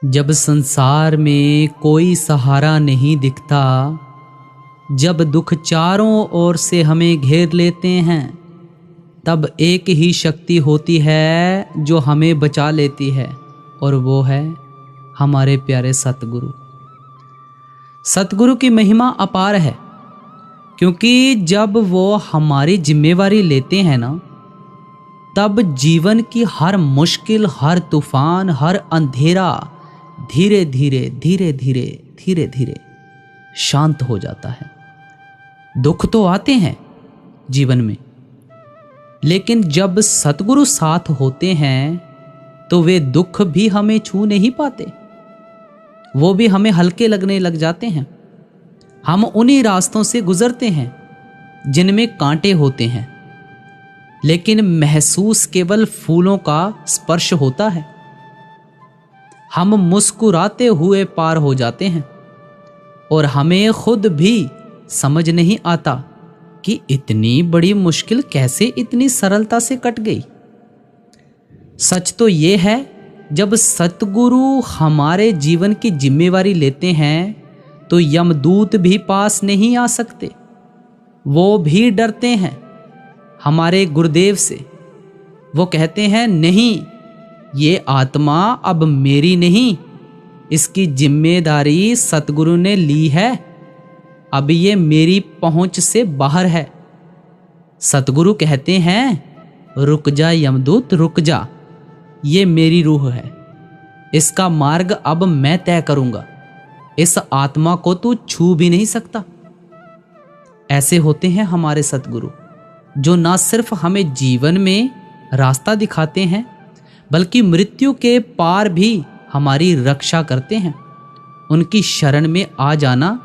जब संसार में कोई सहारा नहीं दिखता, जब दुख चारों ओर से हमें घेर लेते हैं, तब एक ही शक्ति होती है जो हमें बचा लेती है, और वो है हमारे प्यारे सतगुरु। सतगुरु की महिमा अपार है, क्योंकि जब वो हमारी जिम्मेवारी लेते हैं ना, तब जीवन की हर मुश्किल, हर तूफान, हर अंधेरा धीरे धीरे धीरे धीरे धीरे धीरे शांत हो जाता है। दुख तो आते हैं जीवन में, लेकिन जब सतगुरु साथ होते हैं तो वे दुख भी हमें छू नहीं पाते, वो भी हमें हल्के लगने लग जाते हैं। हम उन्हीं रास्तों से गुजरते हैं जिनमें कांटे होते हैं, लेकिन महसूस केवल फूलों का स्पर्श होता है। हम मुस्कुराते हुए पार हो जाते हैं, और हमें खुद भी समझ नहीं आता कि इतनी बड़ी मुश्किल कैसे इतनी सरलता से कट गई। सच तो ये है, जब सतगुरु हमारे जीवन की जिम्मेवारी लेते हैं तो यमदूत भी पास नहीं आ सकते। वो भी डरते हैं हमारे गुरुदेव से। वो कहते हैं, नहीं, ये आत्मा अब मेरी नहीं, इसकी जिम्मेदारी सतगुरु ने ली है, अब ये मेरी पहुंच से बाहर है। सतगुरु कहते हैं, रुक जा यमदूत, रुक जा, ये मेरी रूह है, इसका मार्ग अब मैं तय करूंगा, इस आत्मा को तू छू भी नहीं सकता। ऐसे होते हैं हमारे सतगुरु, जो ना सिर्फ हमें जीवन में रास्ता दिखाते हैं, बल्कि मृत्यु के पार भी हमारी रक्षा करते हैं। उनकी शरण में आ जाना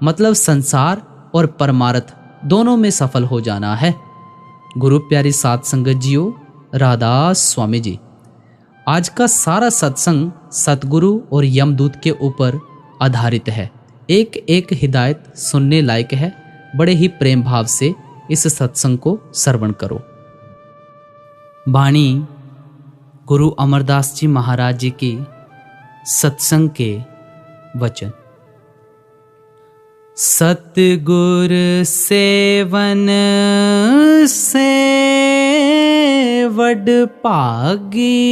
मतलब संसार और परमार्थ दोनों में सफल हो जाना है। गुरु प्यारी साध संगत जियो, राधा स्वामी जी। आज का सारा सत्संग सतगुरु और यमदूत के ऊपर आधारित है। एक एक हिदायत सुनने लायक है। बड़े ही प्रेम भाव से इस सत्संग को श्रवण करो। वाणी गुरु अमरदास जी महाराज जी की सत्संग के वचन। सतगुर सेवन से वड भागी,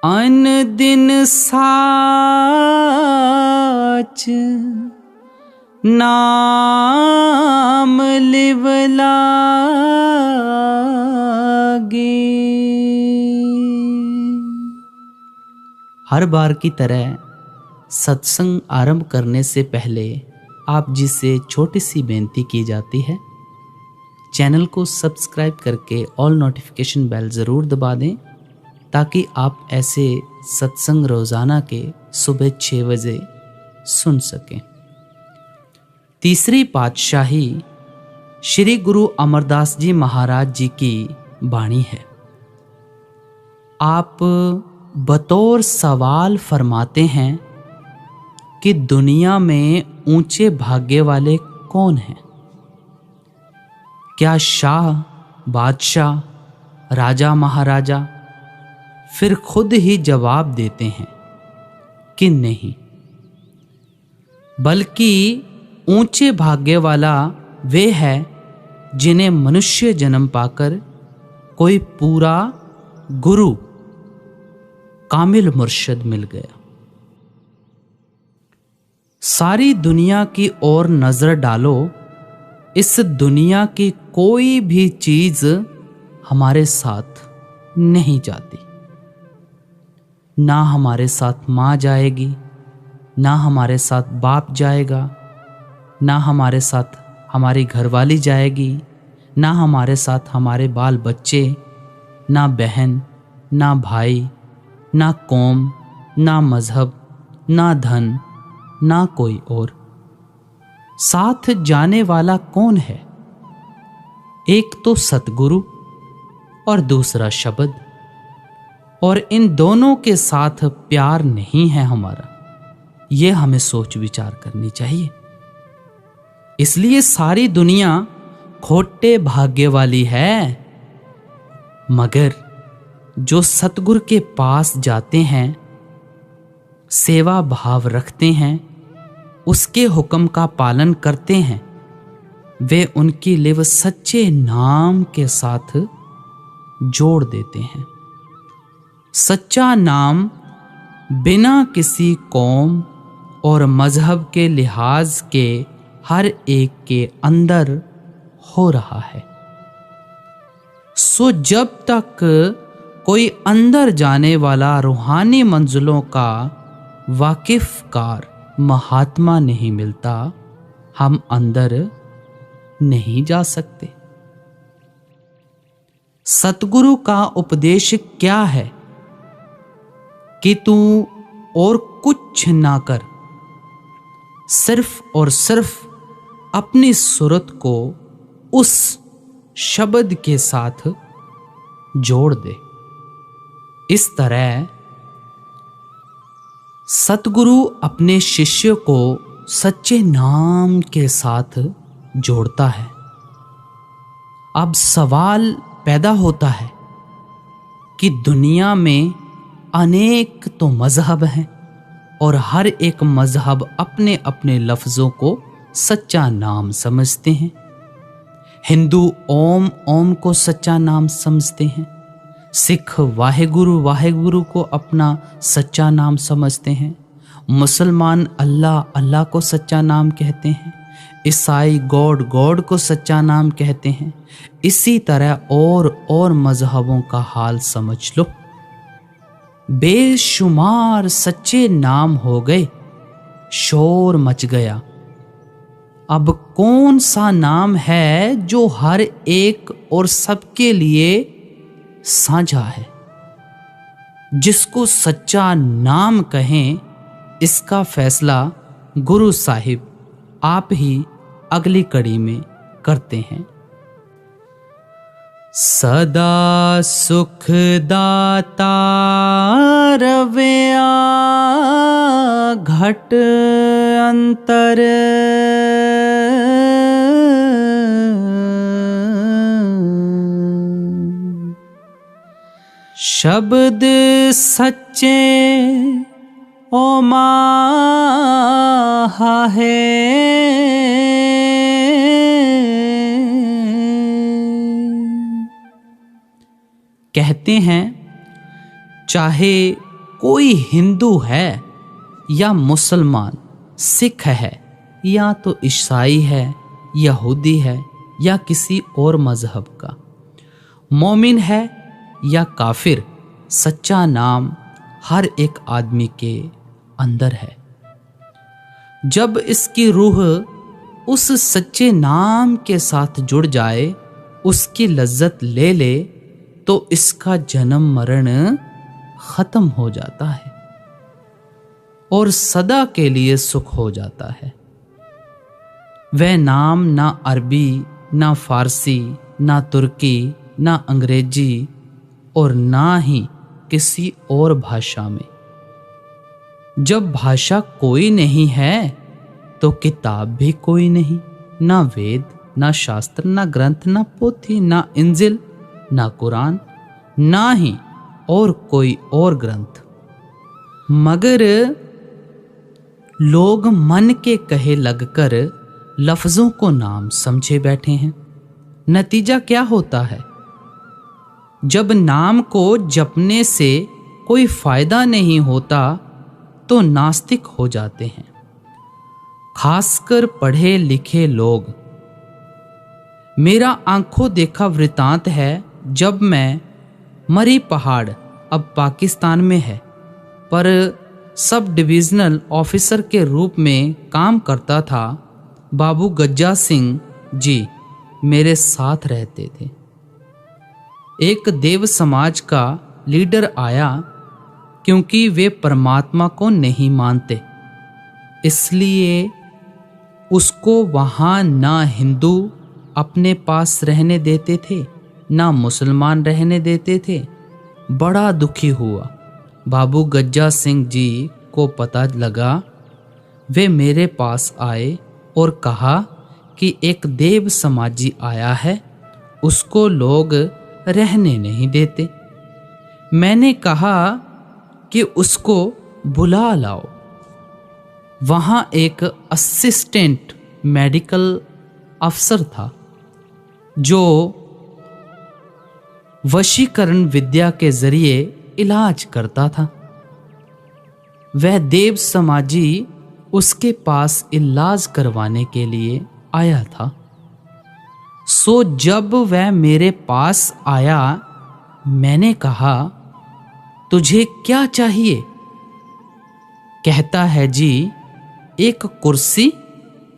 अन दिन साच नाम लिवलागे। हर बार की तरह सत्संग आरंभ करने से पहले आप जी से छोटी सी बेनती की जाती है, चैनल को सब्सक्राइब करके ऑल नोटिफिकेशन बेल ज़रूर दबा दें, ताकि आप ऐसे सत्संग रोज़ाना के सुबह 6 बजे सुन सकें। तीसरी पातशाही श्री गुरु अमरदास जी महाराज जी की वाणी है। आप बतौर सवाल फरमाते हैं कि दुनिया में ऊंचे भाग्य वाले कौन हैं? क्या शाह, बादशाह, राजा, महाराजा? फिर खुद ही जवाब देते हैं कि नहीं, बल्कि ऊंचे भाग्य वाला वे है जिन्हें मनुष्य जन्म पाकर कोई पूरा गुरु, कामिल मुर्शिद मिल गया। सारी दुनिया की ओर नजर डालो, इस दुनिया की कोई भी चीज हमारे साथ नहीं जाती। ना हमारे साथ माँ जाएगी, ना हमारे साथ बाप जाएगा, ना हमारे साथ हमारी घरवाली जाएगी, ना हमारे साथ हमारे बाल बच्चे, ना बहन, ना भाई, ना कौम, ना मजहब, ना धन, ना कोई और। साथ जाने वाला कौन है? एक तो सतगुरु और दूसरा शब्द, और इन दोनों के साथ प्यार नहीं है हमारा। ये हमें सोच विचार करनी चाहिए। इसलिए सारी दुनिया खोटे भाग्य वाली है। मगर जो सतगुरु के पास जाते हैं, सेवा भाव रखते हैं, उसके हुक्म का पालन करते हैं, वे उनकी लिव सच्चे नाम के साथ जोड़ देते हैं। सच्चा नाम बिना किसी कौम और मजहब के लिहाज के हर एक के अंदर हो रहा है। सो जब तक कोई अंदर जाने वाला रूहानी मंजिलों का वाकिफकार महात्मा नहीं मिलता, हम अंदर नहीं जा सकते। सतगुरु का उपदेश क्या है कि तू और कुछ ना कर, सिर्फ और सिर्फ अपनी सूरत को उस शब्द के साथ जोड़ दे। इस तरह सतगुरु अपने शिष्य को सच्चे नाम के साथ जोड़ता है। अब सवाल पैदा होता है कि दुनिया में अनेक तो मजहब हैं और हर एक मजहब अपने अपने लफ्ज़ों को सच्चा नाम समझते हैं। हिंदू ओम ओम को सच्चा नाम समझते हैं, सिख वाहेगुरु वाहेगुरु को अपना सच्चा नाम समझते हैं, मुसलमान अल्लाह अल्लाह को सच्चा नाम कहते हैं, ईसाई गॉड गॉड को सच्चा नाम कहते हैं। इसी तरह और मजहबों का हाल समझ लो। बेशुमार सच्चे नाम हो गए, शोर मच गया। अब कौन सा नाम है जो हर एक और सबके लिए साझा है, जिसको सच्चा नाम कहें? इसका फैसला गुरु साहिब आप ही अगली कड़ी में करते हैं। सदा सुख दाता रविया घट अंतर, शब्द सच्चे ओ माहा है, कहते हैं चाहे कोई हिंदू है या मुसलमान, सिख है या तो ईसाई है, यहूदी है या किसी और मजहब का, मोमिन है या काफिर, सच्चा नाम हर एक आदमी के अंदर है। जब इसकी रूह उस सच्चे नाम के साथ जुड़ जाए, उसकी लज्जत ले ले, तो इसका जन्म मरण खत्म हो जाता है और सदा के लिए सुख हो जाता है। वह नाम ना अरबी, ना फारसी, ना तुर्की, ना अंग्रेजी और ना ही किसी और भाषा में। जब भाषा कोई नहीं है तो किताब भी कोई नहीं, ना वेद, ना शास्त्र, ना ग्रंथ, ना पोथी, ना इंजिल, ना कुरान, ना ही और कोई और ग्रंथ। मगर लोग मन के कहे लगकर लफ्जों को नाम समझे बैठे हैं। नतीजा क्या होता है? जब नाम को जपने से कोई फायदा नहीं होता तो नास्तिक हो जाते हैं, खासकर पढ़े लिखे लोग। मेरा आंखों देखा वृतांत है, जब मैं मरी पहाड़, अब पाकिस्तान में है, पर सब डिविजनल ऑफिसर के रूप में काम करता था, बाबू गज्जा सिंह जी मेरे साथ रहते थे। एक देव समाज का लीडर आया, क्योंकि वे परमात्मा को नहीं मानते, इसलिए उसको वहाँ ना हिंदू अपने पास रहने देते थे, ना मुसलमान रहने देते थे। बड़ा दुखी हुआ। बाबू गज्जा सिंह जी को पता लगा। वे मेरे पास आए और कहा कि एक देव समाजी आया है, उसको लोग रहने नहीं देते। मैंने कहा कि उसको बुला लाओ। वहाँ एक असिस्टेंट मेडिकल अफसर था जो वशीकरण विद्या के जरिए इलाज करता था। वह देव समाजी उसके पास इलाज करवाने के लिए आया था। सो जब वह मेरे पास आया, मैंने कहा, तुझे क्या चाहिए? कहता है, जी एक कुर्सी,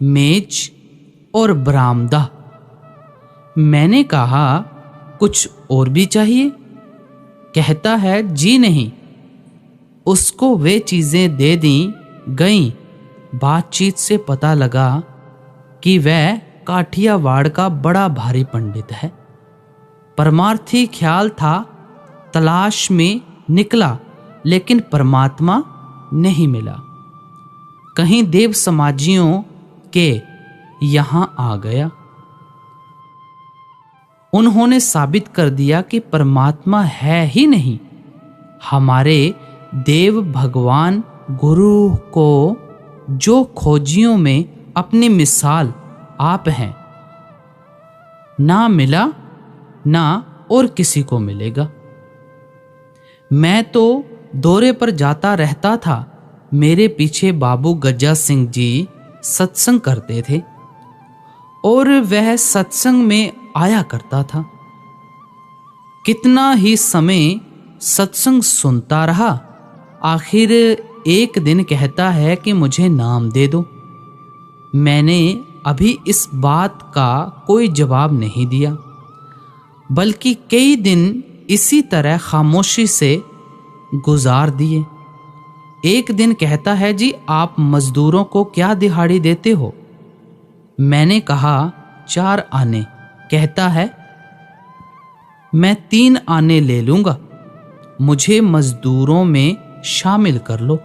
मेज और बरामदा। मैंने कहा, कुछ और भी चाहिए? कहता है, जी नहीं। उसको वे चीज़ें दे दी गईं। बातचीत से पता लगा कि वह काठियावाड़ का बड़ा भारी पंडित है। परमार्थी ख्याल था, तलाश में निकला, लेकिन परमात्मा नहीं मिला। कहीं देव समाजियों के यहाँ आ गया। उन्होंने साबित कर दिया कि परमात्मा है ही नहीं। हमारे देव भगवान गुरु को जो खोजियों में अपनी मिसाल आप हैं, ना मिला ना और किसी को मिलेगा। मैं तो दौरे पर जाता रहता था। मेरे पीछे बाबू गज्जा सिंह जी सत्संग करते थे और वह सत्संग में आया करता था। कितना ही समय सत्संग सुनता रहा। आखिर एक दिन कहता है कि मुझे नाम दे दो। मैंने अभी इस बात का कोई जवाब नहीं दिया, बल्कि कई दिन इसी तरह खामोशी से गुजार दिए। एक दिन कहता है, जी आप मजदूरों को क्या दिहाड़ी देते हो? मैंने कहा, 4 आने। कहता है, मैं 3 आने ले लूंगा, मुझे मजदूरों में शामिल कर लो।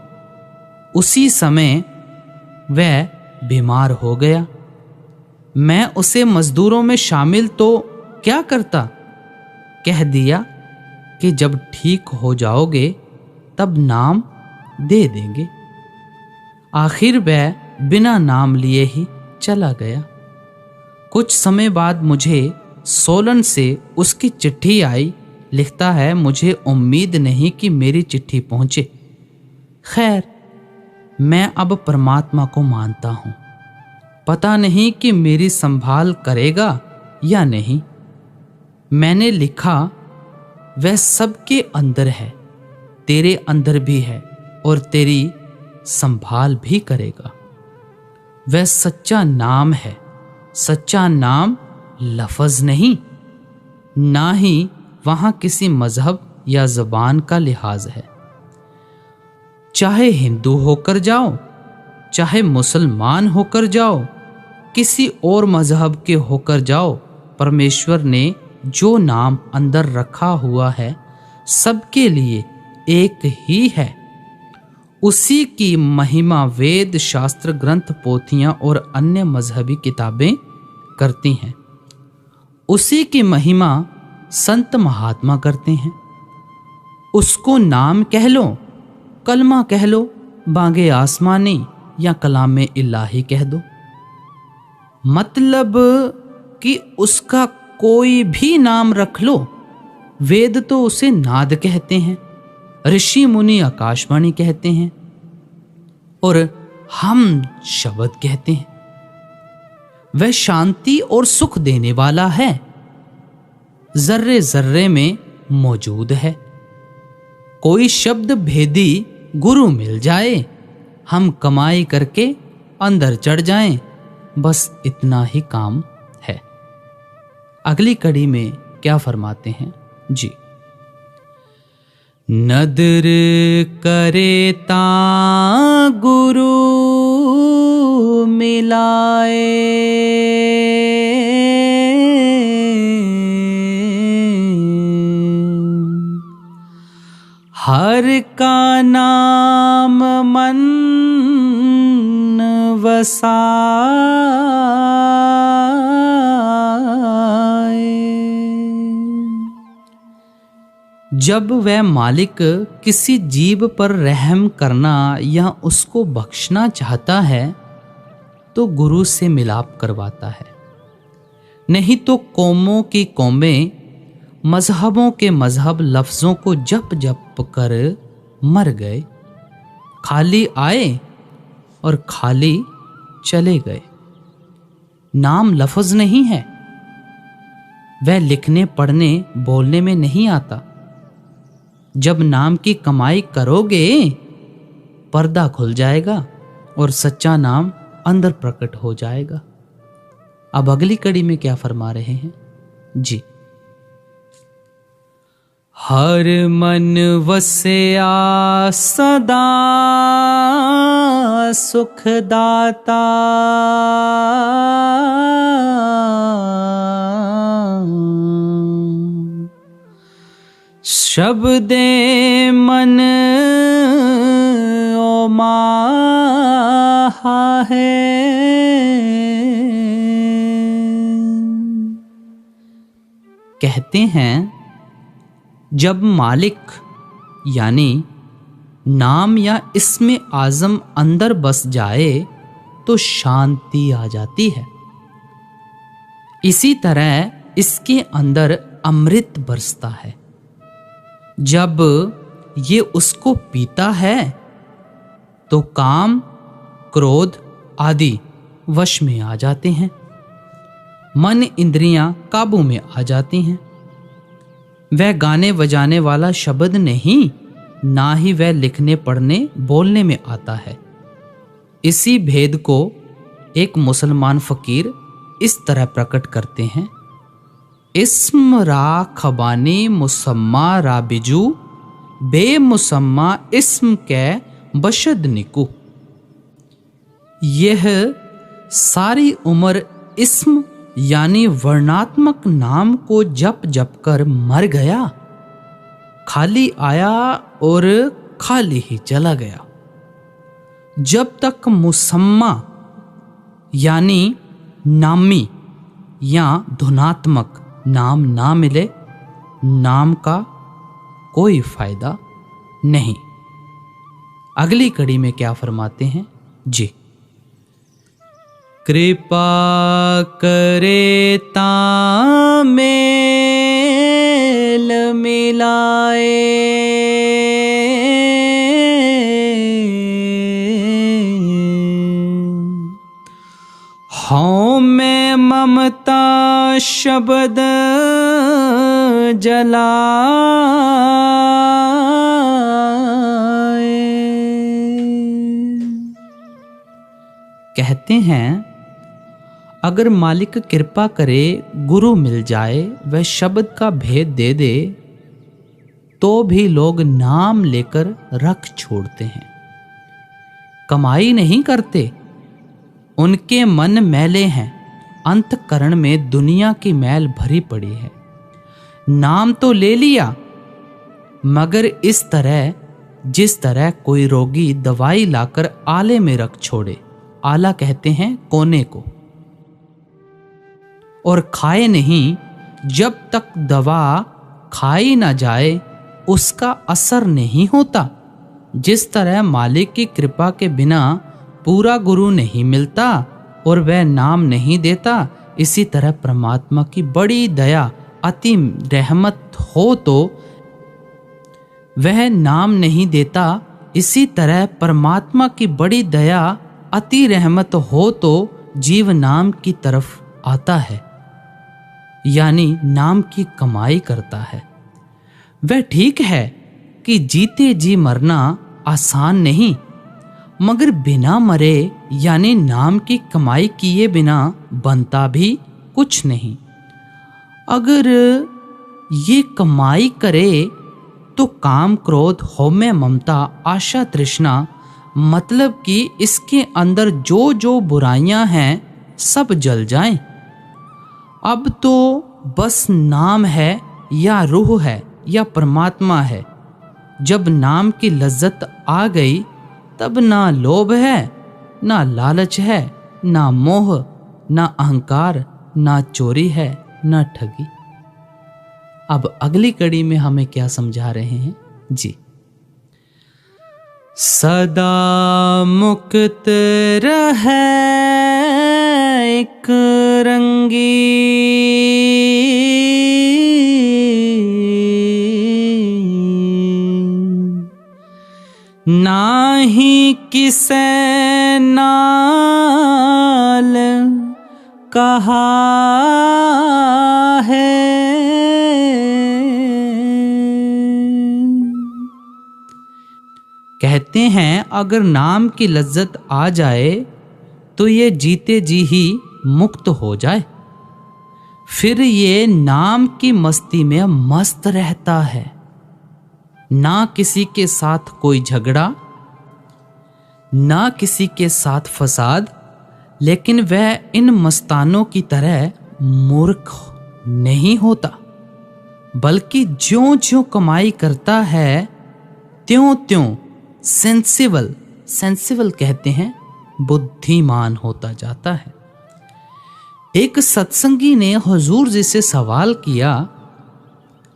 उसी समय वह बीमार हो गया। मैं उसे मजदूरों में शामिल तो क्या करता? कह दिया कि जब ठीक हो जाओगे तब नाम दे देंगे। आखिर वह बिना नाम लिए ही चला गया। कुछ समय बाद मुझे सोलन से उसकी चिट्ठी आई। लिखता है, मुझे उम्मीद नहीं कि मेरी चिट्ठी पहुंचे। खैर, मैं अब परमात्मा को मानता हूं। पता नहीं कि मेरी संभाल करेगा या नहीं। मैंने लिखा, वह सबके अंदर है, तेरे अंदर भी है और तेरी संभाल भी करेगा। वह सच्चा नाम है। सच्चा नाम लफ्ज़ नहीं, ना ही वहाँ किसी मजहब या ज़बान का लिहाज है। चाहे हिंदू होकर जाओ, चाहे मुसलमान होकर जाओ, किसी और मजहब के होकर जाओ, परमेश्वर ने जो नाम अंदर रखा हुआ है सबके लिए एक ही है। उसी की महिमा वेद, शास्त्र, ग्रंथ, पोथियां और अन्य मजहबी किताबें करती हैं। उसी की महिमा संत महात्मा करते हैं। उसको नाम कह लो, कलमा कह लो, बांगे आसमानी या कलामे इलाही कह दो। मतलब कि उसका कोई भी नाम रख लो। वेद तो उसे नाद कहते हैं, ऋषि मुनि आकाशवाणी कहते हैं और हम शब्द कहते हैं। वह शांति और सुख देने वाला है, जर्रे जर्रे में मौजूद है। कोई शब्द भेदी गुरु मिल जाए, हम कमाई करके अंदर चढ़ जाएं, बस इतना ही काम है। अगली कड़ी में क्या फरमाते हैं जी। नदर करे ता गुरु मिलाए, हर का नाम मन वसाए। जब वह मालिक किसी जीव पर रहम करना या उसको बख्शना चाहता है तो गुरु से मिलाप करवाता है, नहीं तो कौमों की कौमें, मजहबों के मजहब लफ्ज़ों को जप जप कर मर गए, खाली आए और खाली चले गए। नाम लफ्ज़ नहीं है, वह लिखने पढ़ने बोलने में नहीं आता। जब नाम की कमाई करोगे पर्दा खुल जाएगा और सच्चा नाम अंदर प्रकट हो जाएगा। अब अगली कड़ी में क्या फरमा रहे हैं जी। हर मन वस्या सदा सुखदाता, शब्दे मन ओ माहा है। कहते हैं जब मालिक यानी नाम या इस्म आज़म अंदर बस जाए तो शांति आ जाती है। इसी तरह इसके अंदर अमृत बरसता है। जब ये उसको पीता है तो काम, क्रोध आदि वश में आ जाते हैं, मन इंद्रियां काबू में आ जाती हैं। वह गाने बजाने वाला शब्द नहीं, ना ही वह लिखने पढ़ने बोलने में आता है। इसी भेद को एक मुसलमान फकीर इस तरह प्रकट करते हैं। इस्म रा खबानी मुसम्मा रा बिजू, बेमुसम्मा इस्म के बशद निकू। यह सारी उम्र इस्म यानी वर्णात्मक नाम को जप जप कर मर गया, खाली आया और खाली ही चला गया। जब तक मुसम्मा यानी नामी या धुनात्मक नाम ना मिले, नाम का कोई फायदा नहीं। अगली कड़ी में क्या फरमाते हैं जी। कृपा करे ता मेल मिलाए, हौं में ममता शब्द जलाए। कहते हैं अगर मालिक कृपा करे, गुरु मिल जाए, वह शब्द का भेद दे दे, तो भी लोग नाम लेकर रख छोड़ते हैं, कमाई नहीं करते। उनके मन मैले हैं, अंतकरण में दुनिया की मैल भरी पड़ी है। नाम तो ले लिया, मगर इस तरह जिस तरह कोई रोगी दवाई लाकर आले में रख छोड़े, आला कहते हैं कोने को, और खाए नहीं। जब तक दवा खाई ना जाए उसका असर नहीं होता। जिस तरह मालिक की कृपा के बिना पूरा गुरु नहीं मिलता और वह नाम नहीं देता, इसी तरह परमात्मा की बड़ी दया अति रहमत हो तो वह नाम नहीं देता। इसी तरह परमात्मा की बड़ी दया अति रहमत हो तो जीव नाम की तरफ आता है, यानी नाम की कमाई करता है। वह ठीक है कि जीते जी मरना आसान नहीं, मगर बिना मरे यानी नाम की कमाई किए बिना बनता भी कुछ नहीं। अगर ये कमाई करे तो काम, क्रोध, हौमे, ममता, आशा, तृष्णा, मतलब कि इसके अंदर जो जो बुराइयां हैं सब जल जाएं। अब तो बस नाम है या रूह है या परमात्मा है। जब नाम की लज्जत आ गई तब ना लोभ है, ना लालच है, ना मोह, ना अहंकार, ना चोरी है, ना ठगी। अब अगली कड़ी में हमें क्या समझा रहे हैं जी। सदा मुक्त रहे एक रंगी, नाही किसे नाल कहा है। कहते हैं अगर नाम की लज्जत आ जाए तो ये जीते जी ही मुक्त हो जाए, फिर ये नाम की मस्ती में मस्त रहता है। ना किसी के साथ कोई झगड़ा, ना किसी के साथ फसाद, लेकिन वह इन मस्तानों की तरह मूर्ख नहीं होता, बल्कि ज्यों ज्यों कमाई करता है त्यों त्यों सेंसिबल कहते हैं बुद्धिमान होता जाता है। एक सत्संगी ने हुजूर जी से सवाल किया,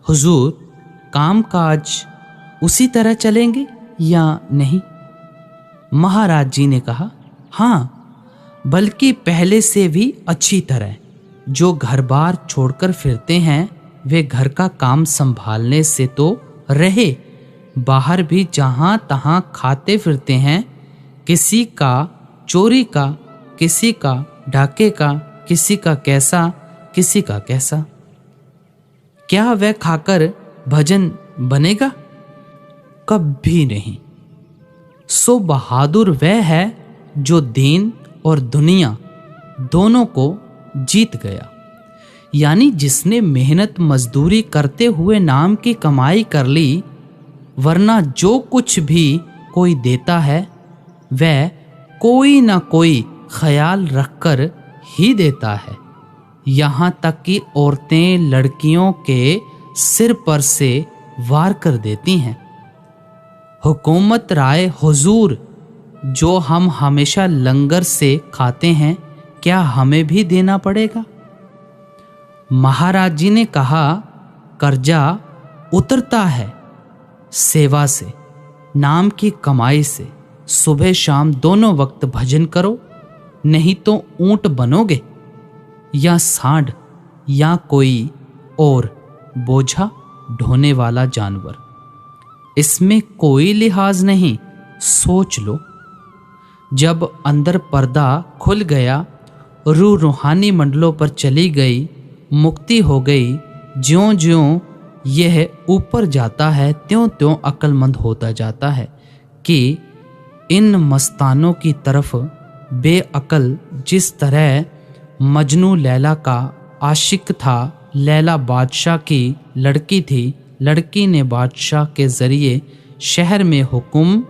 हुजूर कामकाज उसी तरह चलेंगे या नहीं? महाराज जी ने कहा, हाँ, बल्कि पहले से भी अच्छी तरह। जो घर बार छोड़कर फिरते हैं वे घर का काम संभालने से तो रहे, बाहर भी जहां तहां खाते फिरते हैं, किसी का चोरी का, किसी का डाके का, किसी का कैसा, किसी का कैसा। क्या वह खाकर भजन बनेगा? कभी नहीं। सो बहादुर वह है जो दीन और दुनिया दोनों को जीत गया, यानी जिसने मेहनत मजदूरी करते हुए नाम की कमाई कर ली, वरना जो कुछ भी कोई देता है वह कोई ना कोई ख्याल रखकर ही देता है। यहाँ तक कि औरतें लड़कियों के सिर पर से वार कर देती हैं। हुकूमत राय हुजूर, जो हम हमेशा लंगर से खाते हैं, क्या हमें भी देना पड़ेगा? महाराज जी ने कहा, कर्जा उतरता है सेवा से, नाम की कमाई से। सुबह शाम दोनों वक्त भजन करो, नहीं तो ऊंट बनोगे या सांड या कोई और बोझा ढोने वाला जानवर। इसमें कोई लिहाज नहीं, सोच लो। जब अंदर पर्दा खुल गया, रूह रूहानी मंडलों पर चली गई, मुक्ति हो गई, ज्यों ज्यों यह ऊपर जाता है त्यों त्यों अक्लमंद होता जाता है कि इन मस्तानों की तरफ बेअकल जिस तरह मजनू लैला का आशिक था, लैला बादशाह की लड़की थी, लड़की ने बादशाह के ज़रिए शहर में हुक्म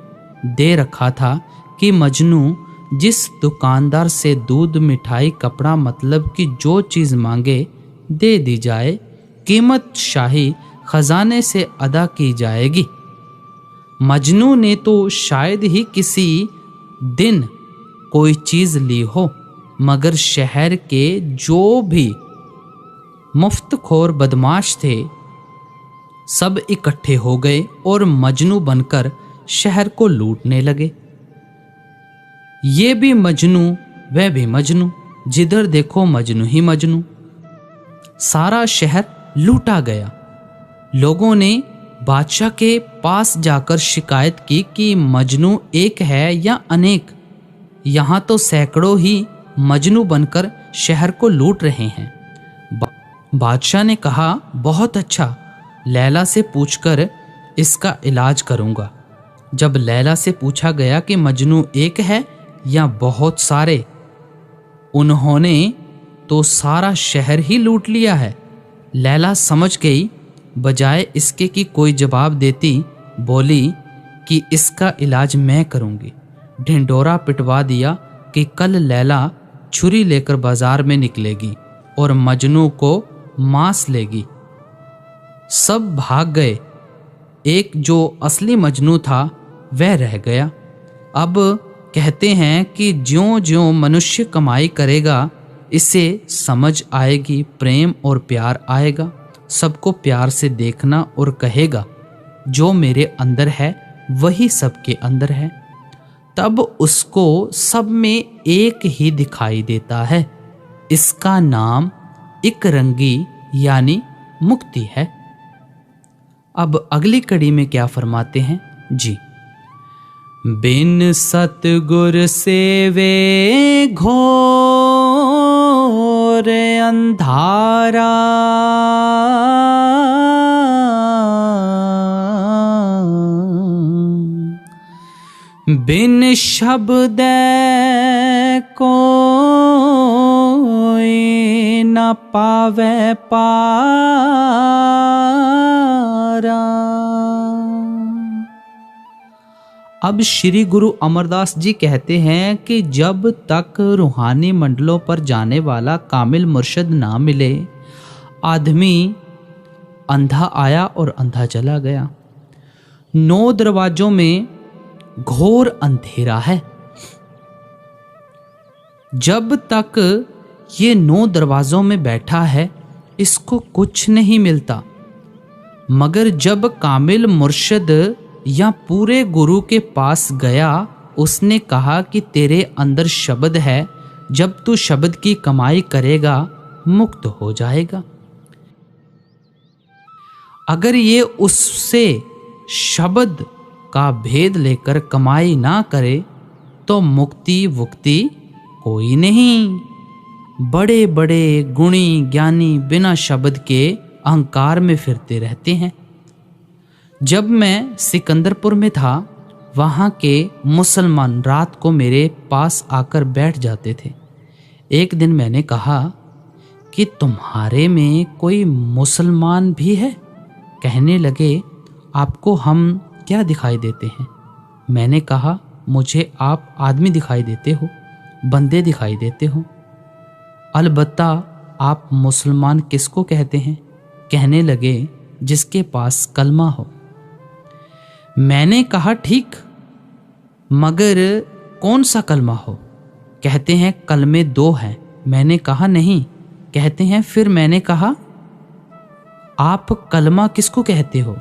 दे रखा था कि मजनू जिस दुकानदार से दूध मिठाई कपड़ा मतलब कि जो चीज़ मांगे दे दी जाए, कीमत शाही खजाने से अदा की जाएगी। मजनू ने तो शायद ही किसी दिन कोई चीज़ ली हो, मगर शहर के जो भी मुफ्तखोर बदमाश थे सब इकट्ठे हो गए और मजनू बनकर शहर को लूटने लगे। ये भी मजनू, वह भी मजनू, जिधर देखो मजनू ही मजनू। सारा शहर लूटा गया। लोगों ने बादशाह के पास जाकर शिकायत की कि मजनू एक है या अनेक, यहाँ तो सैकड़ों ही मजनू बनकर शहर को लूट रहे हैं। बादशाह ने कहा, बहुत अच्छा, लैला से पूछकर इसका इलाज करूँगा। जब लैला से पूछा गया कि मजनू एक है या बहुत सारे, उन्होंने तो सारा शहर ही लूट लिया है। लैला समझ गई, बजाय इसके कि कोई जवाब देती, बोली कि इसका इलाज मैं करूँगी। ढिंडोरा पिटवा दिया कि कल लैला छुरी लेकर बाजार में निकलेगी और मजनू को मांस लेगी। सब भाग गए, एक जो असली मजनू था वह रह गया। अब कहते हैं कि ज्यों ज्यों मनुष्य कमाई करेगा, इसे समझ आएगी, प्रेम और प्यार आएगा सबको प्यार से देखना और कहेगा जो मेरे अंदर है वही सबके अंदर है, तब उसको सब में एक ही दिखाई देता है। इसका नाम एक रंगी यानी मुक्ति है। अब अगली कड़ी में क्या फरमाते हैं जी। बिन सतगुर सेवे घोर अंधारा, बिन शब्द कोई न पावे पारा। अब श्री गुरु अमरदास जी कहते हैं कि जब तक रूहानी मंडलों पर जाने वाला कामिल मुर्शद ना मिले, आदमी अंधा आया और अंधा चला गया। 9 दरवाजों में घोर अंधेरा है। जब तक ये 9 दरवाजों में बैठा है इसको कुछ नहीं मिलता, मगर जब कामिल मुर्शद या पूरे गुरु के पास गया, उसने कहा कि तेरे अंदर शब्द है, जब तू शब्द की कमाई करेगा मुक्त हो जाएगा। अगर ये उससे शब्द का भेद लेकर कमाई ना करे तो मुक्ति वुक्ति कोई नहीं। बड़े बड़े गुणी ज्ञानी बिना शब्द के अहंकार में फिरते रहते हैं। जब मैं सिकंदरपुर में था, वहाँ के मुसलमान रात को मेरे पास आकर बैठ जाते थे। एक दिन मैंने कहा कि तुम्हारे में कोई मुसलमान भी है? कहने लगे आपको हम क्या दिखाई देते हैं? मैंने कहा मुझे आप आदमी दिखाई देते हो, बंदे दिखाई देते हो। अलबत्ता आप मुसलमान किसको कहते हैं? कहने लगे जिसके पास कलमा हो। मैंने कहा ठीक, मगर कौन सा कलमा हो? कहते हैं कलमे 2 हैं। मैंने कहा नहीं। कहते हैं फिर मैंने कहा आप कलमा किसको कहते हो?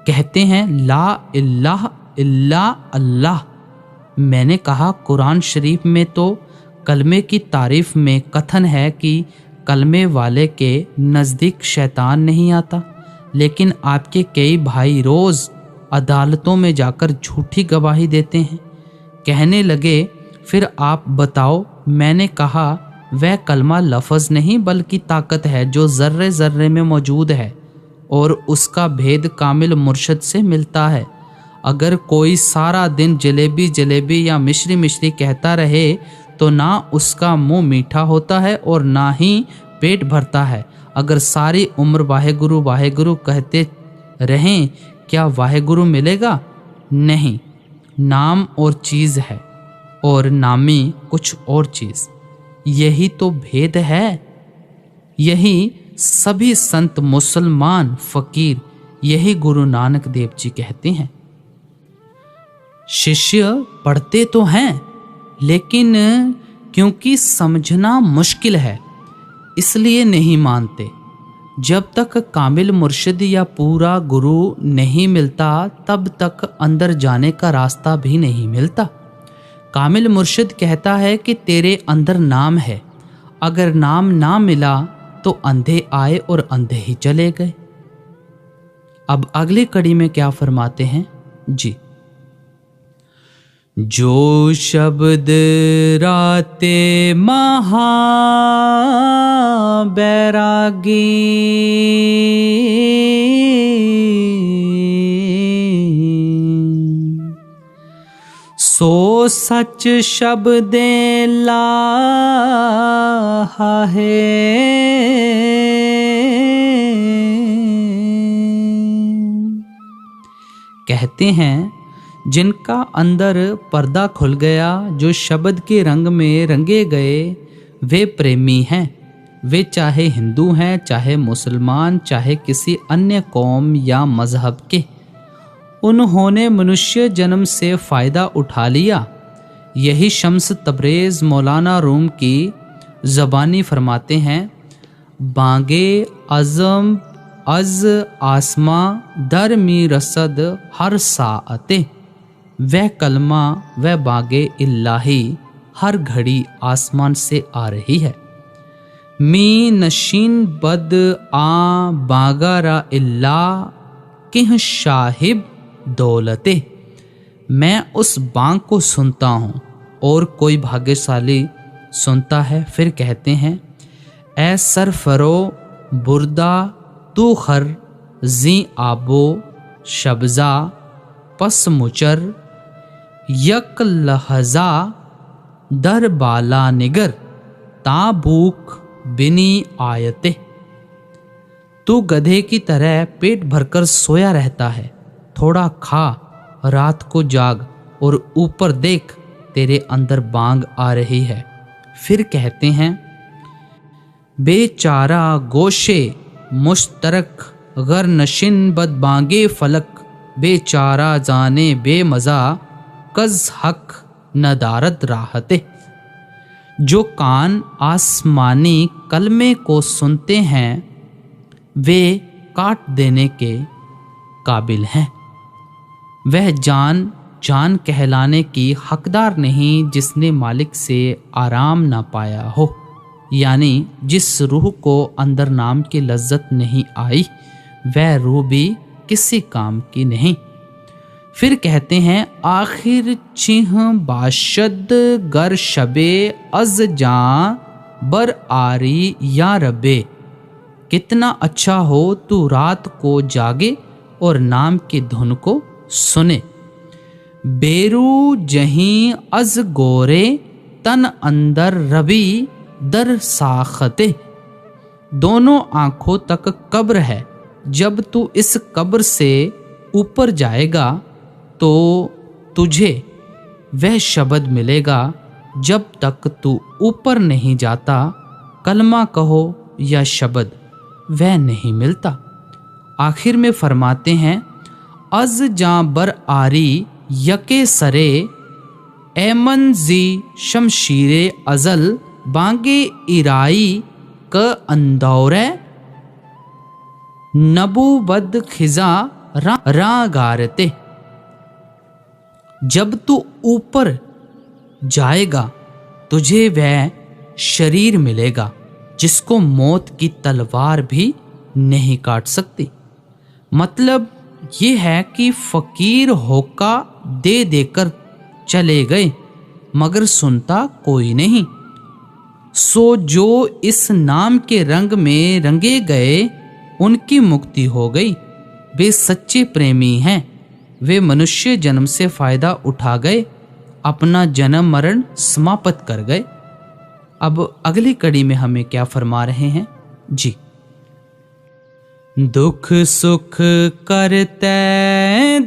कहते हैं ला इलाहा इल्ला अल्लाह। मैंने कहा कुरान शरीफ में तो कलमे की तारीफ में कथन है कि कलमे वाले के नज़दीक शैतान नहीं आता, लेकिन आपके कई भाई रोज़ अदालतों में जाकर झूठी गवाही देते हैं। कहने लगे फिर आप बताओ। मैंने कहा वह कलमा लफ्ज़ नहीं बल्कि ताकत है जो ज़र्रे ज़र्रे में मौजूद है और उसका भेद कामिल मुर्शद से मिलता है। अगर कोई सारा दिन जलेबी जलेबी या मिश्री मिश्री कहता रहे तो ना उसका मुंह मीठा होता है और ना ही पेट भरता है। अगर सारी उम्र वाहेगुरु कहते रहें, क्या वाहेगुरु मिलेगा? नहीं, नाम और चीज़ है और नामी कुछ और चीज़। यही तो भेद है। यही सभी संत मुसलमान फकीर, यही गुरु नानक देव जी कहते हैं। शिष्य पढ़ते तो हैं, लेकिन क्योंकि समझना मुश्किल है इसलिए नहीं मानते। जब तक कामिल मुर्शिद या पूरा गुरु नहीं मिलता तब तक अंदर जाने का रास्ता भी नहीं मिलता। कामिल मुर्शिद कहता है कि तेरे अंदर नाम है। अगर नाम ना मिला तो अंधे आए और अंधे ही चले गए। अब अगली कड़ी में क्या फरमाते हैं जी। जो शब्द राते महा बैरागी, सो सच शब्दे लाहा है। कहते हैं जिनका अंदर पर्दा खुल गया, जो शब्द के रंग में रंगे गए, वे प्रेमी हैं। वे चाहे हिंदू हैं, चाहे मुसलमान, चाहे किसी अन्य कौम या मजहब के। उन्होंने मनुष्य जन्म से फ़ायदा उठा लिया। यही शम्स तबरेज़ मौलाना रूम की ज़बानी फरमाते हैं, बांगे आज़म अज आसमां दर मी रसद हर साअते, वह कलमा वह बागे इल्लाही हर घड़ी आसमान से आ रही है। मी नशीन बद आ बागारा इल्ला किह शाहिब दौलते, मैं उस बांग को सुनता हूँ और कोई भाग्यशाली सुनता है। फिर कहते हैं, ए सरफरो बुर्दा तू खर जी आबो शबजा पस मुचर यक लहजा दर बाला निगर ताबूक बिनी आयते। तू गधे की तरह पेट भरकर सोया रहता है, थोड़ा खा, रात को जाग और ऊपर देख, तेरे अंदर बांग आ रही है। फिर कहते हैं, बेचारा गोशे मुश्तरक गर नशिन बद बांगे फलक, बेचारा जाने बेमजा कज हक नदारत राहते। जो कान आसमानी कलमे को सुनते हैं वे काट देने के काबिल हैं। वह जान जान कहलाने की हकदार नहीं जिसने मालिक से आराम ना पाया हो, यानी जिस रूह को अंदर नाम की लज्जत नहीं आई वह रूह भी किसी काम की नहीं। फिर कहते हैं, आखिर चिन्ह बाशद गर शबे अज जां बर आरी या रबे, कितना अच्छा हो तू रात को जागे और नाम की धुन को सुने। बेरू जहीं अज गोरे तन अंदर रवि दर साखते, दोनों आंखों तक कब्र है, जब तू इस कब्र से ऊपर जाएगा तो तुझे वह शब्द मिलेगा, जब तक तू ऊपर नहीं जाता कलमा कहो या शब्द वह नहीं मिलता। आखिर में फरमाते हैं, अज जां बर आरी यके सरे ऐमन जी शमशीरे अजल बांगे इराई क अंदौरे नबूबद खिजा रा गारते। जब तू ऊपर जाएगा तुझे वह शरीर मिलेगा जिसको मौत की तलवार भी नहीं काट सकती। मतलब ये है कि फकीर होका दे देकर चले गए मगर सुनता कोई नहीं। सो जो इस नाम के रंग में रंगे गए उनकी मुक्ति हो गई। वे सच्चे प्रेमी हैं, वे मनुष्य जन्म से फायदा उठा गए, अपना जन्म मरण समाप्त कर गए। अब अगली कड़ी में हमें क्या फरमा रहे हैं जी। दुख सुख करते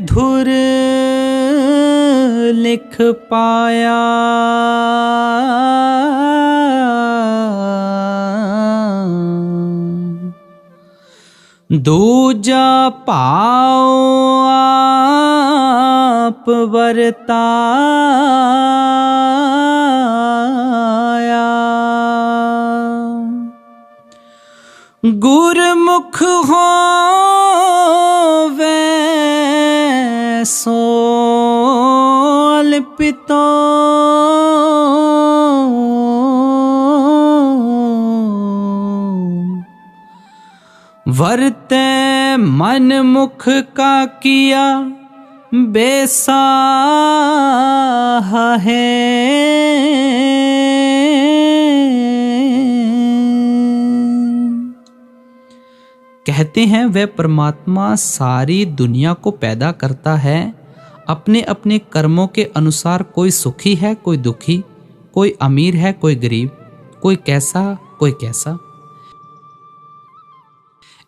धुर लिख पाया, दूजा पाओ आप वर्ताया, गुरमुख हो वे सोल पितो, वर्ते मन मुख का किया बेसाह है। कहते हैं वह परमात्मा सारी दुनिया को पैदा करता है अपने अपने कर्मों के अनुसार। कोई सुखी है कोई दुखी, कोई अमीर है कोई गरीब, कोई कैसा कोई कैसा।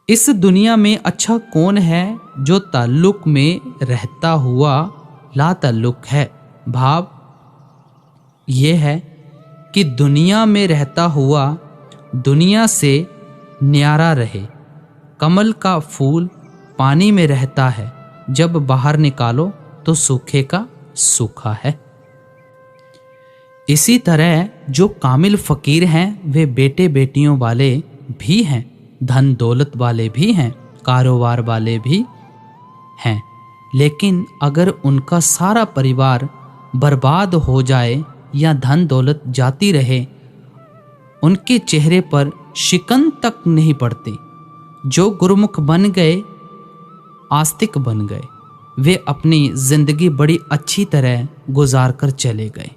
इस दुनिया में अच्छा कौन है? जो ताल्लुक में रहता हुआ ला ताल्लुक है। भाव ये है कि दुनिया में रहता हुआ दुनिया से न्यारा रहे। कमल का फूल पानी में रहता है, जब बाहर निकालो तो सूखे का सूखा है। इसी तरह जो कामिल फकीर हैं वे बेटे बेटियों वाले भी हैं, धन दौलत वाले भी हैं, कारोबार वाले भी हैं, लेकिन अगर उनका सारा परिवार बर्बाद हो जाए या धन दौलत जाती रहे, उनके चेहरे पर शिकन तक नहीं पड़ती। जो गुरुमुख बन गए, आस्तिक बन गए, वे अपनी जिंदगी बड़ी अच्छी तरह गुजार कर चले गए।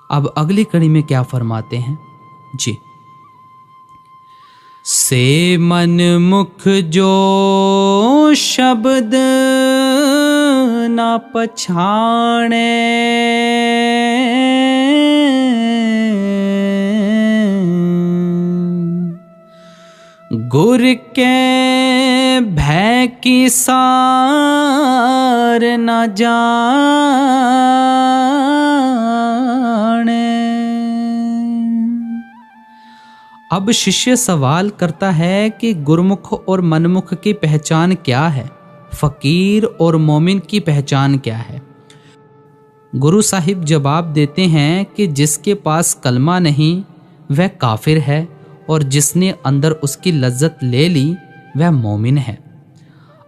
अब अगली कड़ी में क्या फरमाते हैं जी। से मन मुख जो शब्द ना पछाणे, गुर के भय की सार न जाने। अब शिष्य सवाल करता है कि गुरुमुख और मनमुख की पहचान क्या है, फकीर और मोमिन की पहचान क्या है। गुरु साहिब जवाब देते हैं कि जिसके पास कलमा नहीं वह काफिर है, और जिसने अंदर उसकी लज्जत ले ली वह मोमिन है।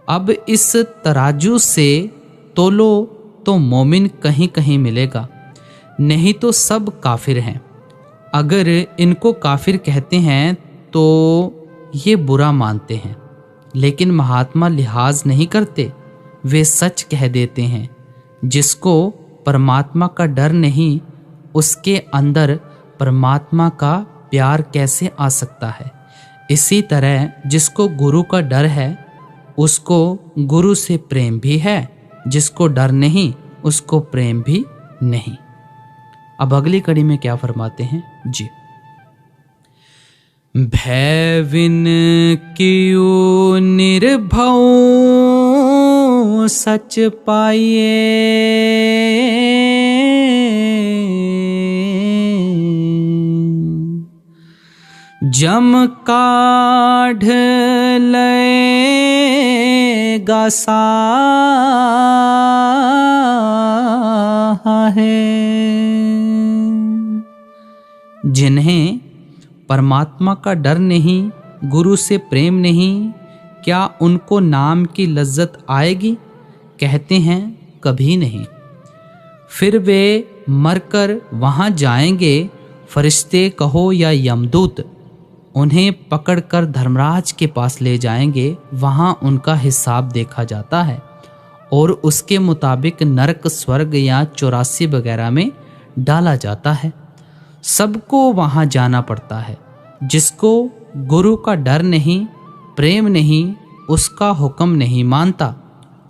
अब इस तराजू से तोलो तो मोमिन कहीं कहीं मिलेगा, नहीं तो सब काफिर हैं। अगर इनको काफिर कहते हैं तो ये बुरा मानते हैं, लेकिन महात्मा लिहाज नहीं करते, वे सच कह देते हैं। जिसको परमात्मा का डर नहीं, उसके अंदर परमात्मा का प्यार कैसे आ सकता है। इसी तरह जिसको गुरु का डर है, उसको गुरु से प्रेम भी है, जिसको डर नहीं उसको प्रेम भी नहीं। अब अगली कड़ी में क्या फरमाते हैं जी। भय विन कियो निर्भव सच पाइए, जम काढ़ लेगा साहे। जिन्हें परमात्मा का डर नहीं, गुरु से प्रेम नहीं, क्या उनको नाम की लज्जत आएगी? कहते हैं कभी नहीं। फिर वे मरकर वहां जाएंगे, फरिश्ते कहो या यमदूत उन्हें पकड़कर धर्मराज के पास ले जाएंगे। वहां उनका हिसाब देखा जाता है और उसके मुताबिक नरक, स्वर्ग या 84 वगैरह में डाला जाता है। सबको वहां जाना पड़ता है। जिसको गुरु का डर नहीं, प्रेम नहीं, उसका हुक्म नहीं मानता,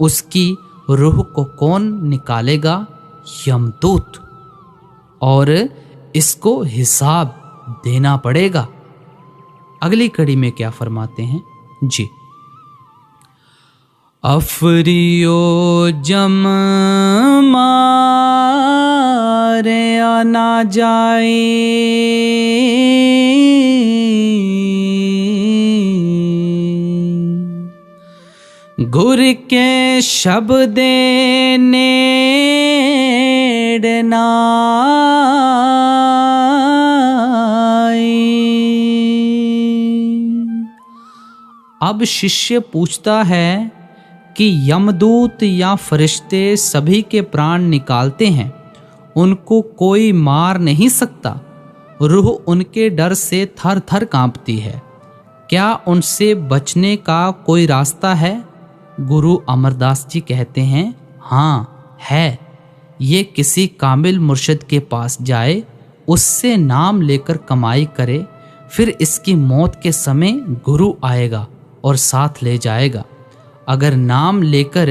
उसकी रूह को कौन निकालेगा? यमदूत। और इसको हिसाब देना पड़ेगा। अगली कड़ी में क्या फरमाते हैं जी। अफरियो जम मारे आना जाए, गुर के शब्दे नेड़ नाई। अब शिष्य पूछता है कि यमदूत या फरिश्ते सभी के प्राण निकालते हैं, उनको कोई मार नहीं सकता। रूह उनके डर से थर थर कांपती है, क्या उनसे बचने का कोई रास्ता है? गुरु अमरदास जी कहते हैं हाँ है। ये किसी कामिल मुर्शिद के पास जाए, उससे नाम लेकर कमाई करे, फिर इसकी मौत के समय गुरु आएगा और साथ ले जाएगा। अगर नाम लेकर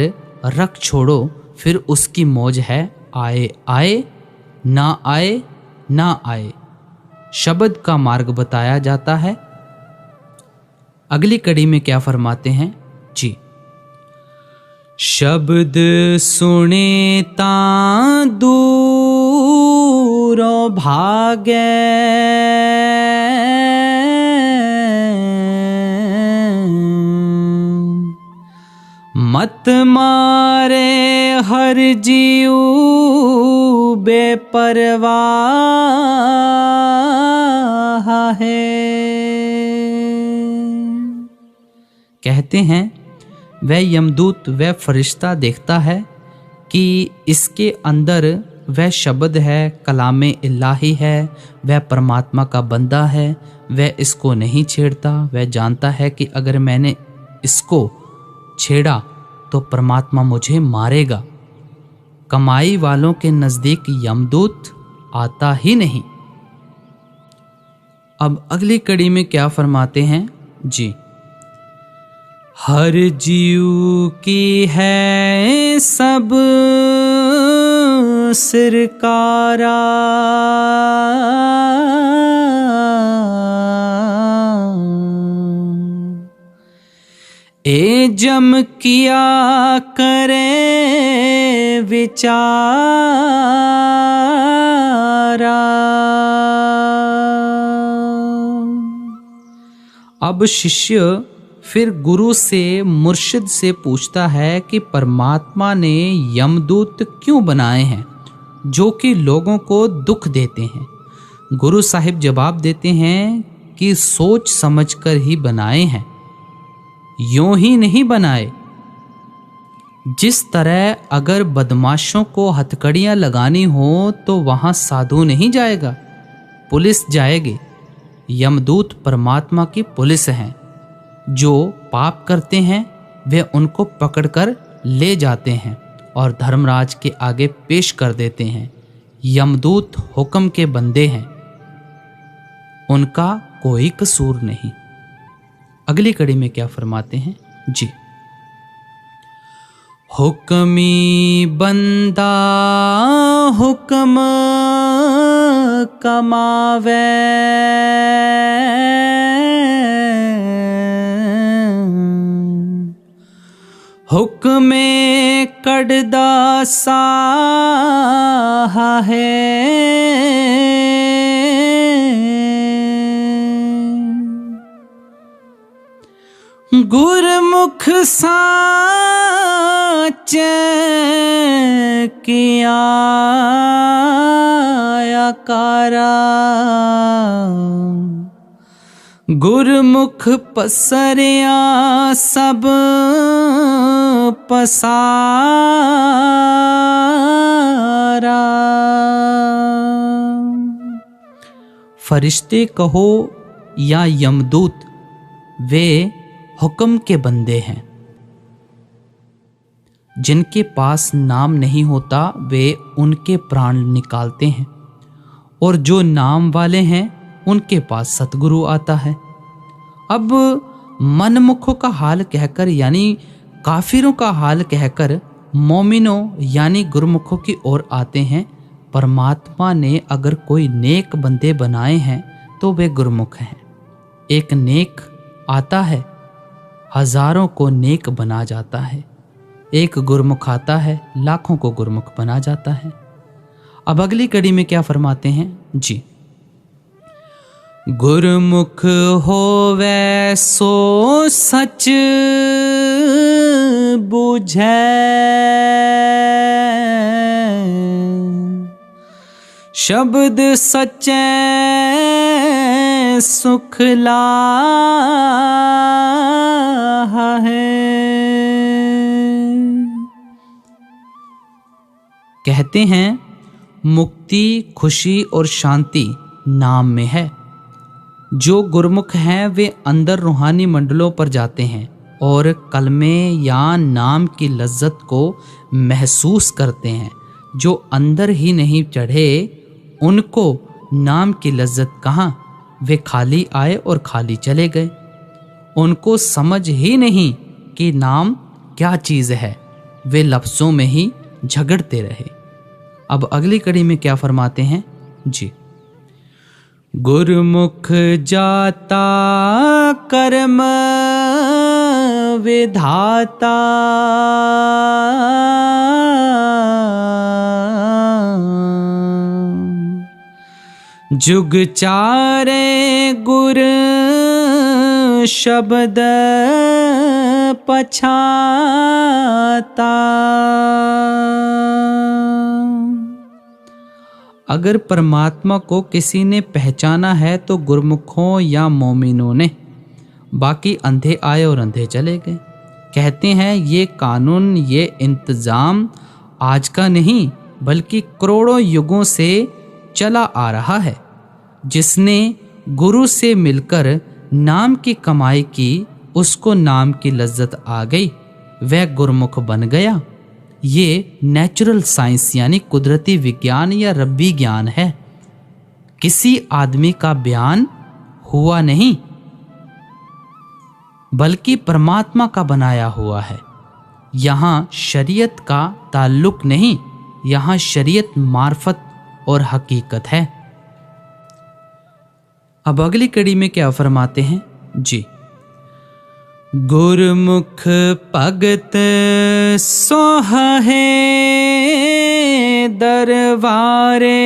रख छोड़ो फिर उसकी मौज है, आए आए, ना आए ना आए। शब्द का मार्ग बताया जाता है। अगली कड़ी में क्या फरमाते हैं जी। शब्द सुने ता दूरों भागे, मत मारे हर जीव बेपरवाह है। कहते हैं वह यमदूत वह फरिश्ता देखता है कि इसके अंदर वह शब्द है, कलामे इलाही है, वह परमात्मा का बंदा है, वह इसको नहीं छेड़ता। वह जानता है कि अगर मैंने इसको छेड़ा तो परमात्मा मुझे मारेगा। कमाई वालों के नज़दीक यमदूत आता ही नहीं। अब अगली कड़ी में क्या फरमाते हैं जी, हर जीव की है सब सिरकारा, ए जम किया करे विचारा। अब शिष्य फिर गुरु से, मुर्शिद से पूछता है कि परमात्मा ने यमदूत क्यों बनाए हैं जो कि लोगों को दुख देते हैं। गुरु साहिब जवाब देते हैं कि सोच समझकर ही बनाए हैं, यूं ही नहीं बनाए। जिस तरह अगर बदमाशों को हथकड़ियां लगानी हो तो वहां साधु नहीं जाएगा, पुलिस जाएगी। यमदूत परमात्मा की पुलिस हैं। जो पाप करते हैं वे उनको पकड़कर ले जाते हैं और धर्मराज के आगे पेश कर देते हैं। यमदूत हुक्म के बंदे हैं, उनका कोई कसूर नहीं। अगली कड़ी में क्या फरमाते हैं जी, हुक्मी बंदा हुक्म कमावे, हुक्मे कड़दा साहा है। गुरमुख साचे किया आकारा, गुरमुख पसरिया सब पसारा। फरिश्ते कहो या यमदूत, वे हुक्म के बंदे हैं। जिनके पास नाम नहीं होता वे उनके प्राण निकालते हैं, और जो नाम वाले हैं उनके पास सतगुरु आता है। अब मनमुखों का हाल कहकर यानी काफिरों का हाल कहकर मोमिनों यानी गुरमुखों की ओर आते हैं। परमात्मा ने अगर कोई नेक बंदे बनाए हैं तो वे गुरमुख हैं। एक नेक आता है, हजारों को नेक बना जाता है। एक गुरमुख आता है, लाखों को गुरमुख बना जाता है। अब अगली कड़ी में क्या फरमाते हैं जी, गुरमुख होवे सो सच बुझै, शब्द सच्चे सुख लाहा है। कहते हैं मुक्ति, खुशी और शांति नाम में है। जो गुरमुख हैं वे अंदर रूहानी मंडलों पर जाते हैं और कलमे या नाम की लज्जत को महसूस करते हैं। जो अंदर ही नहीं चढ़े उनको नाम की लज्जत कहाँ, वे खाली आए और खाली चले गए। उनको समझ ही नहीं कि नाम क्या चीज़ है, वे लफ्ज़ों में ही झगड़ते रहे। अब अगली कड़ी में क्या फरमाते हैं जी, गुरमुख जाता कर्म विधाता, जुग चारे गुर शब्द पछाता। अगर परमात्मा को किसी ने पहचाना है तो गुरमुखों या मोमिनों ने, बाकी अंधे आए और अंधे चले गए। कहते हैं ये कानून, ये इंतज़ाम आज का नहीं बल्कि करोड़ों युगों से चला आ रहा है। जिसने गुरु से मिलकर नाम की कमाई की, उसको नाम की लज्जत आ गई, वह गुरमुख बन गया। ये नेचुरल साइंस यानी कुदरती विज्ञान या रब्बी ज्ञान है, किसी आदमी का बयान हुआ नहीं बल्कि परमात्मा का बनाया हुआ है। यहाँ शरीयत का ताल्लुक नहीं, यहाँ शरीयत मार्फत और हकीकत है। अब अगली कड़ी में क्या फरमाते हैं जी। गुरमुख भगत सोहे दरबारे,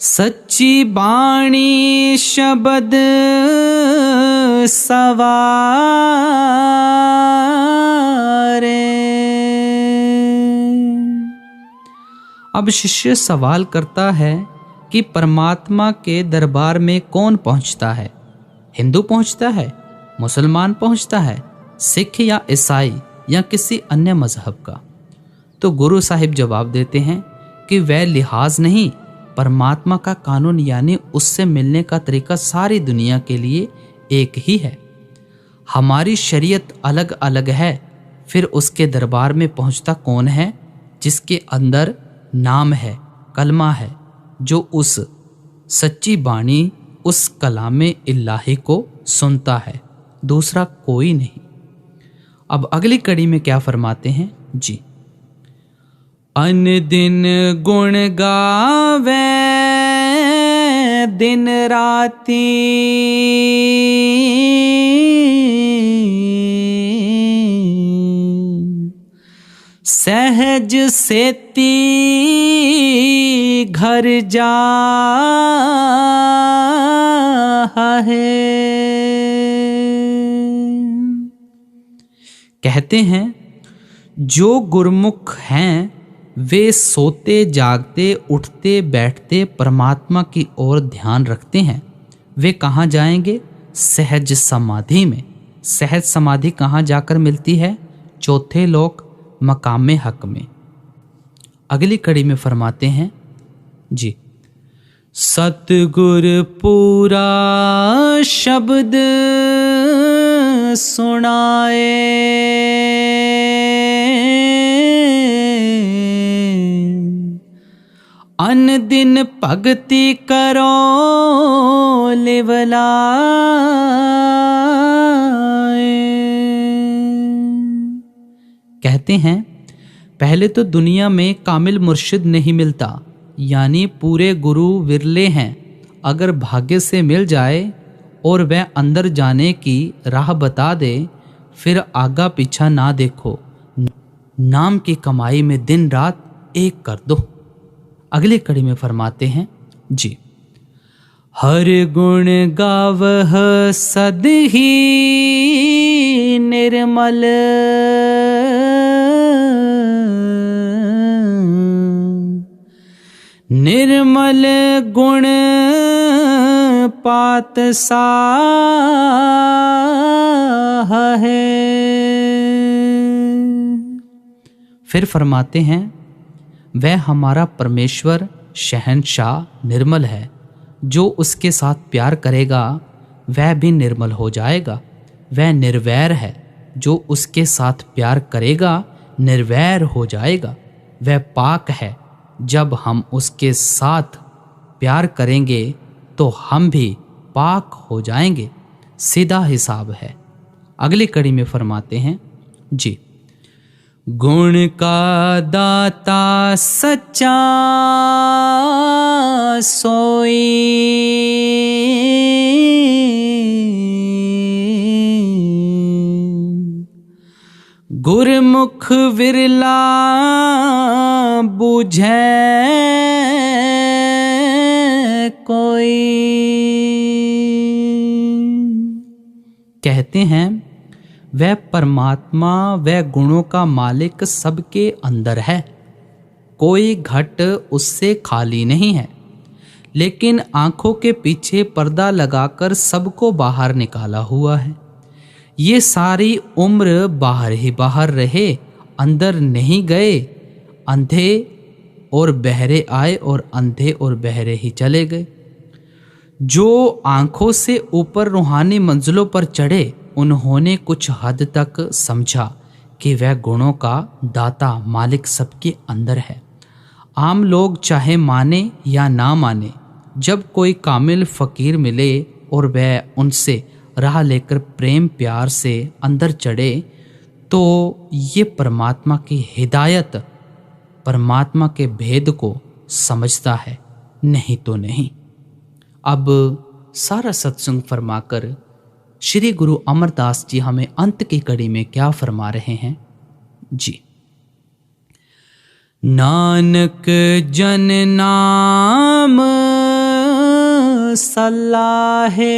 सच्ची बाणी शब्द सवारे। अब शिष्य सवाल करता है कि परमात्मा के दरबार में कौन पहुंचता है? हिंदू पहुंचता है, मुसलमान पहुंचता है, सिख या ईसाई या किसी अन्य मजहब का? तो गुरु साहिब जवाब देते हैं कि वह लिहाज नहीं, परमात्मा का कानून यानी उससे मिलने का तरीका सारी दुनिया के लिए एक ही है। हमारी शरीयत अलग अलग है, फिर उसके दरबार में पहुंचता कौन है? जिसके अंदर नाम है, कलमा है, जो उस सच्ची बाणी, उस कलामे इल्लाही को सुनता है, दूसरा कोई नहीं। अब अगली कड़ी में क्या फरमाते हैं जी। अन दिन गुण गावे दिन राती, सहज सेती घर जा है। कहते हैं जो गुरमुख हैं वे सोते जागते उठते बैठते परमात्मा की ओर ध्यान रखते हैं। वे कहाँ जाएंगे? सहज समाधि में। सहज समाधि कहाँ जाकर मिलती है? चौथे लोक मकामे हक में। अगली कड़ी में फरमाते हैं जी। सतगुर पूरा शब्द सुनाए, अन दिन भगति करो लिवलाए। कहते हैं पहले तो दुनिया में कामिल मुर्शिद नहीं मिलता, यानी पूरे गुरु विरले हैं। अगर भाग्य से मिल जाए और वह अंदर जाने की राह बता दे, फिर आगा पीछा ना देखो, नाम की कमाई में दिन रात एक कर दो। अगली कड़ी में फरमाते हैं जी। हर गुण गावह सद ही निर्मल, निर्मल गुण पात साह है। फिर फरमाते हैं वह हमारा परमेश्वर शहंशाह निर्मल है, जो उसके साथ प्यार करेगा वह भी निर्मल हो जाएगा। वह निर्वैर है, जो उसके साथ प्यार करेगा निर्वैर हो जाएगा। वह पाक है, जब हम उसके साथ प्यार करेंगे तो हम भी पाक हो जाएंगे। सीधा हिसाब है। अगली कड़ी में फरमाते हैं जी। गुण का दाता सच्चा सोई, गुरमुख विरला बूझे कोई। कहते हैं वह परमात्मा, वह गुणों का मालिक सबके अंदर है। कोई घट उससे खाली नहीं है, लेकिन आंखों के पीछे पर्दा लगाकर सबको बाहर निकाला हुआ है। ये सारी उम्र बाहर ही बाहर रहे, अंदर नहीं गए। अंधे और बहरे आए और अंधे और बहरे ही चले गए। जो आंखों से ऊपर रूहानी मंजिलों पर चढ़े, उन्होंने कुछ हद तक समझा कि वह गुणों का दाता मालिक सबके अंदर है। आम लोग चाहे माने या ना माने, जब कोई कामिल फकीर मिले और वह उनसे राह लेकर प्रेम प्यार से अंदर चढ़े, तो ये परमात्मा की हिदायत, परमात्मा के भेद को समझता है, नहीं तो नहीं। अब सारा सत्संग फरमाकर श्री गुरु अमरदास जी हमें अंत की कड़ी में क्या फरमा रहे हैं जी। नानक जन नाम सलाहे,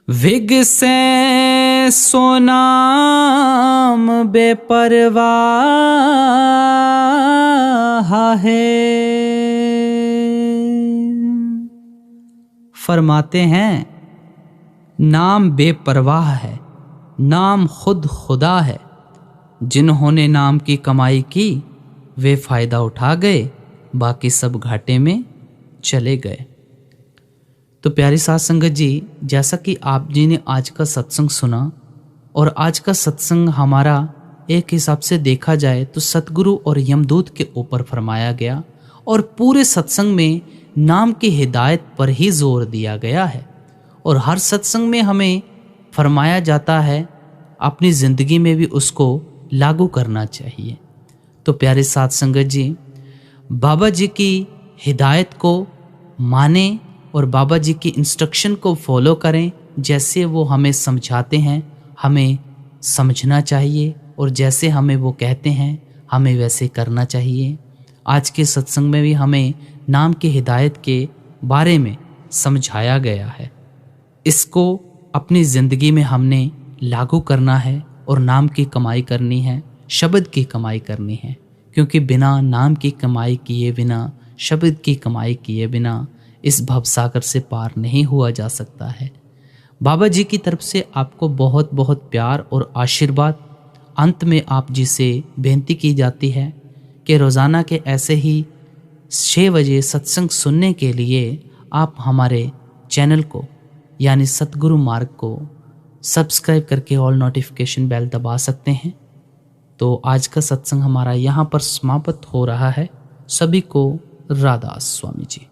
विगसे सो नाम बेपरवाह है। फरमाते हैं नाम बेपरवाह है, नाम खुद खुदा है। जिन्होंने नाम की कमाई की वे फायदा उठा गए, बाकी सब घाटे में चले गए। तो प्यारी साध संगत जी, जैसा कि आप जी ने आज का सत्संग सुना, और आज का सत्संग हमारा एक हिसाब से देखा जाए तो सतगुरु और यमदूत के ऊपर फरमाया गया, और पूरे सत्संग में नाम की हिदायत पर ही जोर दिया गया है। और हर सत्संग में हमें फरमाया जाता है अपनी ज़िंदगी में भी उसको लागू करना चाहिए। तो प्यारे साध संगत जी, बाबा जी की हिदायत को माने और बाबा जी की इंस्ट्रक्शन को फॉलो करें। जैसे वो हमें समझाते हैं हमें समझना चाहिए, और जैसे हमें वो कहते हैं हमें वैसे करना चाहिए। आज के सत्संग में भी हमें नाम की हिदायत के बारे में समझाया गया है। इसको अपनी ज़िंदगी में हमने लागू करना है और नाम की कमाई करनी है, शब्द की कमाई करनी है, क्योंकि बिना नाम की कमाई किए बिना, शब्द की कमाई किए बिना इस भवसागर से पार नहीं हुआ जा सकता है। बाबा जी की तरफ से आपको बहुत बहुत प्यार और आशीर्वाद। अंत में आप जी से बेनती की जाती है कि रोज़ाना के ऐसे ही 6 बजे सत्संग सुनने के लिए आप हमारे चैनल को यानी सतगुरु मार्ग को सब्सक्राइब करके ऑल नोटिफिकेशन बेल दबा सकते हैं। तो आज का सत्संग हमारा यहाँ पर समाप्त हो रहा है। सभी को राधा स्वामी जी।